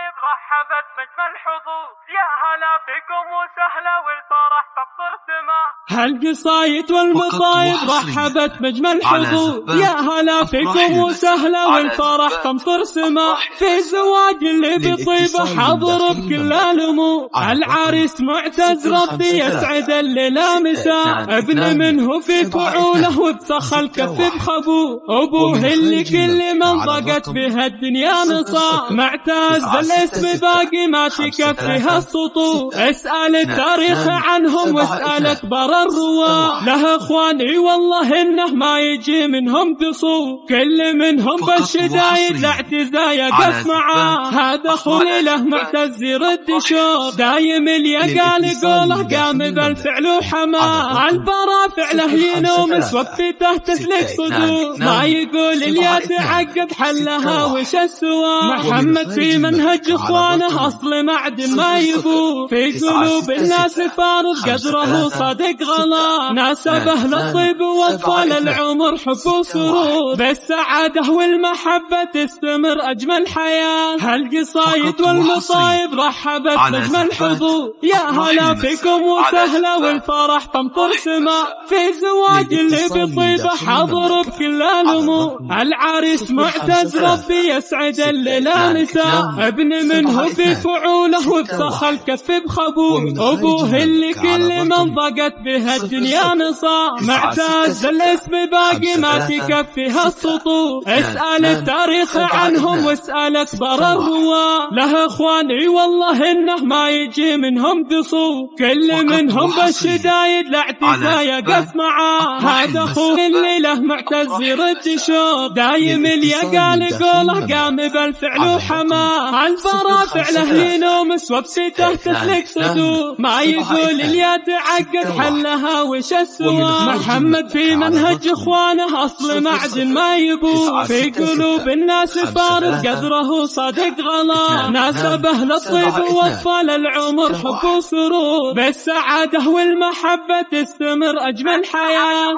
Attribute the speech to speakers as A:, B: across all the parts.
A: والمصايب رحبت بأجمل حظوظ، يا هلا فيكم وسهلا والفرح تمطر سما.
B: هالقصايد والمصايب رحبت بأجمل حظوظ، يا هلا فيكم وسهلا والفرح تمطر سما. في زواج اللي بطيبه حاضر بكل الأمور، العريس معتز ربي يسعد الليلة مساء، ابن منه في فعوله وبسخ الكف بخبوه، أبوه اللي كل من ضاقت بها الدنيا نصا. معتز الاسم باقي ما تكفيها السطور، اسأل التاريخ عنهم واسأل أكبر الرواة. له اخواني والله انه ما يجي منهم قصور، كل منهم بالشدايد لاعتزا يقف معاه. هذا اخوي له معتز يرد شوط، دايم اليقال قوله قام بالفعل وحماه. البرا فعله ينومس وقفته تسلك صدور، ما يقول اللي تعقد حلها وش السوا. محمد في منهج اخوانه اصل معدن ما يبور، في قلوب الناس فارض قدره صادق غلا. ناسبه للطيب واطفال العمر حب وسرور، بالسعاده والمحبه تستمر اجمل حياه. هالقصايد والمصايب رحبت باجمل حظوظ، يا هلا فيكم وسهلا والفرح تمطر سما. في زواج اللي بطيبه حاضر بكل الامور، العريس معتز ربي يسعد الليله مساء، ابن منه في فعوله وبسخ الكف بخبور، ابوه اللي كل من ضاقت بها الدنيا نصا. معتز الاسم باقي ما تكفيها السطور، اسأل التاريخ عنهم واسأل اكبر الرواة. له اخواني والله انه ما يجي منهم قصور، كل منهم بالشدايد لاعتزا يقف معاه. هذا اخوه اللي له معتز يرد شوط، دايم اليقال قوله قام بالفعل وحماه. البرا فعله ينومس وبسيته تسلك صدور، ما يقول اللي تعقد حلها وش السوا. محمد في منهج اخوانه اصل معدن ما يبور، في قلوب الناس فارض قدره صادق غلا. ناسبه للطيب واطفال العمر حب وسرور، بالسعاده والمحبه تستمر اجمل حياه.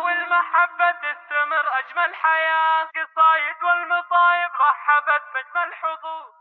A: قصايد والمصايب رحبت بأجمل حظوظ.